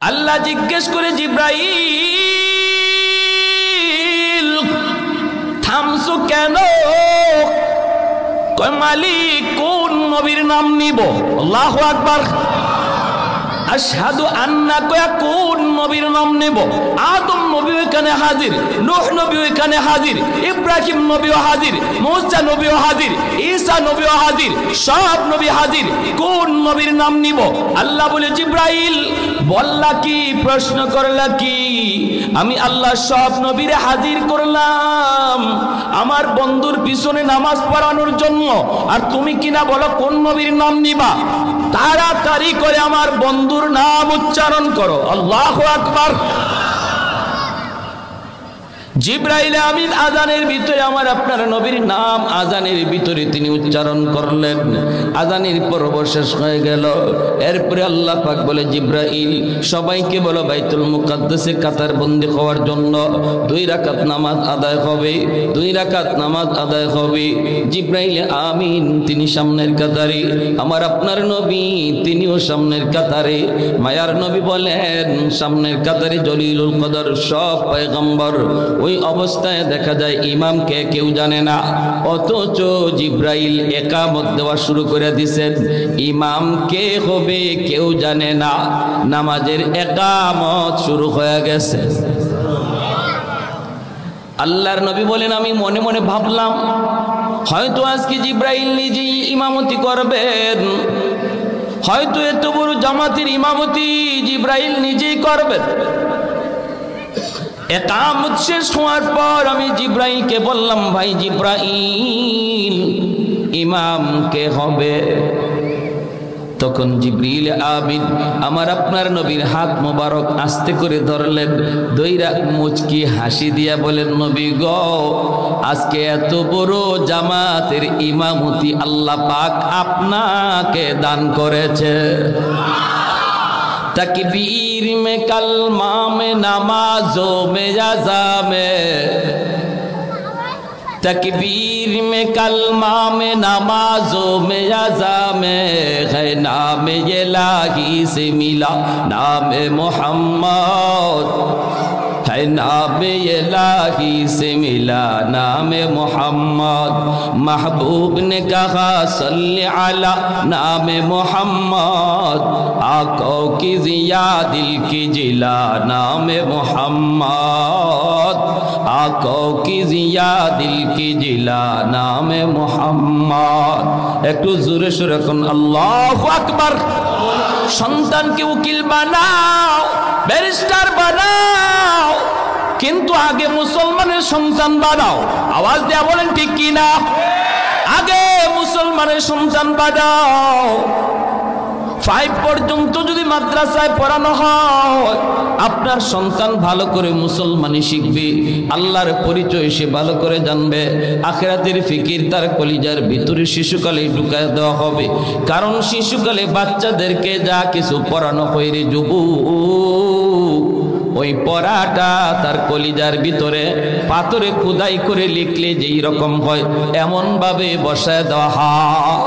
আল্লাহ জিজ্ঞেস করে জিব্রাইল থামছো কেন? কয় মালিক কোন নবীর নাম নিব? আল্লাহু আকবার। আশহাদু আন্না কয়া কোন নবীর নাম নেব? আদম নবী এখানে হাজির, নূহ নবী এখানে হাজির, ইব্রাহিম নবীও হাজির, মুসা নবীও হাজির, ঈসা নবীও হাজির, সব নবী হাজির। কোন নবীর নাম নিব? আল্লাহ বলে জিব্রাইল বললা কি, প্রশ্ন করলা কি? আমি আল্লাহ সব নবীরে হাজির করলাম আমার বন্ধুর পিছনে নামাজ পড়ানোর জন্য, আর তুমি কিনা বলো কোন নবীর নাম নিবা? তাড়াতাড়ি করে আমার বন্ধুর নাম উচ্চারণ করো। আল্লাহু আকবার। জিব্রাইল আমিন আযানের ভিতরে আমার আপনার নবীর নাম আযানের ভিতরে তিনি উচ্চারণ করলেন। আযানের পর্ব শেষ হয়ে গেল। এরপরে আল্লাহ পাক বলে জিব্রাইল সবাইকে বলো বাইতুল মুকাদ্দাসে কাতার বন্দী হওয়ার জন্য 2 রাকাত নামাজ আদায় হবে, 2 রাকাত নামাজ আদায় হবে। জিব্রাইল আমিন তিনি সামনের কাতারে, আমার আপনার নবী তিনিও সামনের কাতারে। মায়ার নবী বলেন সামনের কাতারে জলিলুল কদর সব পয়গম্বর। ওই অবস্থায় দেখা যায় ইমামকে কেউ জানে না, অথচ জিব্রাইল একামত দেওয়া শুরু করে দিয়েছেন। ইমাম কে হবে কেউ জানে না, নামাজের একামত শুরু হয়ে গেছে। আল্লাহর নবী বলেন আমি মনে মনে ভাবলাম হয়তো আজকে জিব্রাইল নিজেই ইমামতি করবেন, হয়তো এত বড় জামাতের ইমামতি জিব্রাইল নিজেই করবেন। একামত শেষ হওয়ার পর আমি জিব্রাইলকে বললাম ভাই জিব্রাইল ইমাম কে হবে? তখন জিবরিল আমিন আমার আপনার নবীর হাত মোবারক আস্তে করে ধরলেন, দইরা মুচকি হাসি দিয়া বলেন নবী গো আজকে এত বড় জামাতের ইমামতি আল্লাহ পাক আপনাকে দান করেছে। तकबीर में कलमा में नमाजों में अज़ा में, तकबीर में कलमा में नमाजों में अज़ा में है नाम इलाही से मिला नाम मोहम्मद, है नाम इलाही से मिला नाम मोहम्मद। महबूब ने कहा सल्ले अला नाम मोहम्मद, आंखों की जिया दिल की जिला नाम मोहम्मद, आंखों की जिया दिल की जिला नाम मोहम्मद। একটু জোরে সুরে কোন আল্লাহু আকবার। সন্তানকে উকিল বানাও, ব্যারিস্টার বানাও, কিন্তু আগে মুসলমানের সন্তান বানাও। আওয়াজ দেয়া বলেন ঠিক কি না? আগে মুসলমানের সন্তান বানাও। 5 পর্যন্ত যদি মাদ্রাসায় পড়ানো হয় আপনার সন্তান ভালো করে মুসলমানি শিখবে, আল্লাহর পরিচয় সে ভালো করে জানবে, আখিরাতের ফিকির তার কলিজার ভিতরে শিশুকালে ঢুকায় দেওয়া হবে। কারণ শিশুকালে বাচ্চাদেরকে যা কিছু পড়ানো হয় রে যুবক, ওই পড়াটা তার কলিজার ভিতরে পাথরে খোদাই করে লিখলে যেই রকম হয় এমন ভাবে বসায় দেওয়া হয়।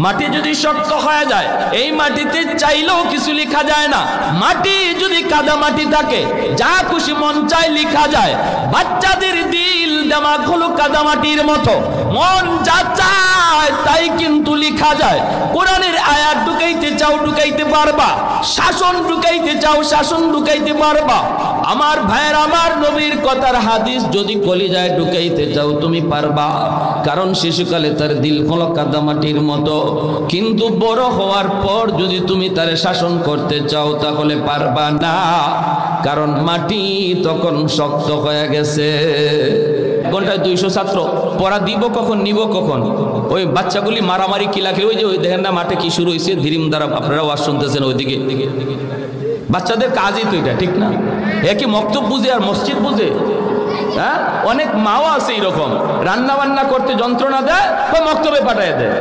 মাটি যদি শক্ত হয়ে যায় এই মাটিতে চাইলেও কিছু লেখা যায় না। মাটি যদি কাদা মাটি থাকে যা খুশি মন চায় লেখা যায়। বাচ্চাদের দিল দিমাগ হলো কাদা মাটির মতো, মন যা চায় তাই কিন্তু লেখা যায়। কোরআনের আয়াত ঢুকাইতে চাও ঢুকাইতে পারবা, শাসন ঢুকাইতে চাও শাসন ঢুকাইতে পারবা। আমার ভাইয়ের আমার নবীর কথার হাদিস যদি কলিজায় ঢুকাইতে চাও তুমি পারবা। কারণ শিশুকালে তার দিল হলো কাদা মাটির মতো, কিন্তু বড় হওয়ার পর যদি তুমি তারে শাসন করতে চাও তাহলে পারবা না, কারণ মাটি তখন শক্ত হয়ে গেছে। ঘন্টায় 200 ছাত্র পড়া দিব কখন নিব কখন? ওই বাচ্চাগুলি মারামারি কিলাকে ওই যে ওই দেখেন না মাঠে কি শুরু হয়েছে, ধিরিম দ্বারা আপনারা ওয়াজ শুনতেছেন ওইদিকে। বাচ্চাদের কাজই তো এটা, ঠিক না? একই মক্তব বুঝে আর মসজিদ বুঝে। হ্যাঁ, অনেক মাও আছে এরকম, রান্না বান্না করতে যন্ত্রণা দেয় বা মক্তবে পাঠায় দেয়।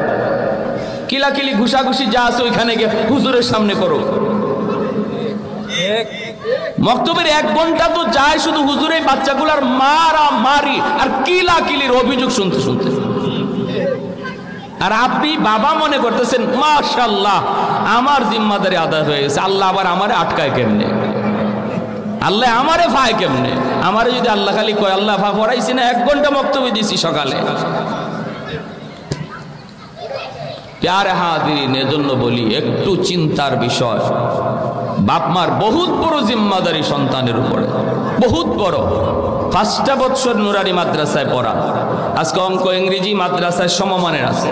কিলাকিলি ঘুষাঘুষি যা আছে ওইখানে গিয়ে হুজুরের সামনে করো। মক্তবের 1 ঘন্টা তো যায় শুধু হুজুরের বাচ্চাগুলার মারা মারি আর কিলাকিলির অভিযোগ শুনতে শুনতে। আর আপনি বাবা মনে করতেছেন মাশাআল্লাহ আমার জিম্মাদারি আদায় হয়ে গেছে, আল্লাহ আবার আমারে আটকায় কেমনে, আল্লাহ আমারে ফায় কেমনে? আমারে যদি আল্লাহ খালি কয় আল্লাহ ফা পড়াইছি না 1 ঘন্টা বক্তব্য দিছি সকালে। প্যারে হাজিরিন, এজন্য বলি একটু চিন্তার বিষয়। বাপ মার বহুত বড় জিম্মাদারি সন্তানের উপরে, বহুত বড়। 5টা বছর নুরানি মাদ্রাসায় পড়া, আজকে অঙ্ক ইংরেজি মাদ্রাসায় সমমানের আছে,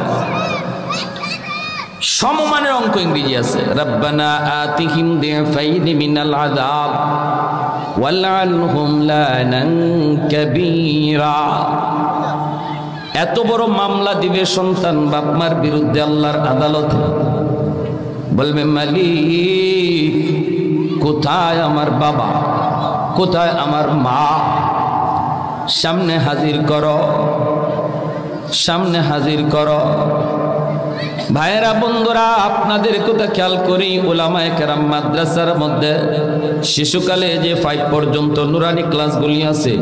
সমমানের অঙ্ক ইংরেজি আছে। রব্বানা আতিহিম দিফাইনি মিনাল আযাব ওয়ালআনহুম লানান কাবীরা। এত বড় মামলা দিবে সন্তান বাপ মার বিরুদ্ধে আল্লাহর আদালতে, বলবে মালিক কোথায় আমার বাবা, কোথায় আমার মা, সামনে হাজির করো, সামনে হাজির করো। ভাইয়েরা বন্ধুরা, আপনাদের কথা খেয়াল করি, উলামায়ে কেরাম মাদ্রাসার মধ্যে শিশুকালে যে 5 পর্যন্ত নুরানি ক্লাসগুলি আছে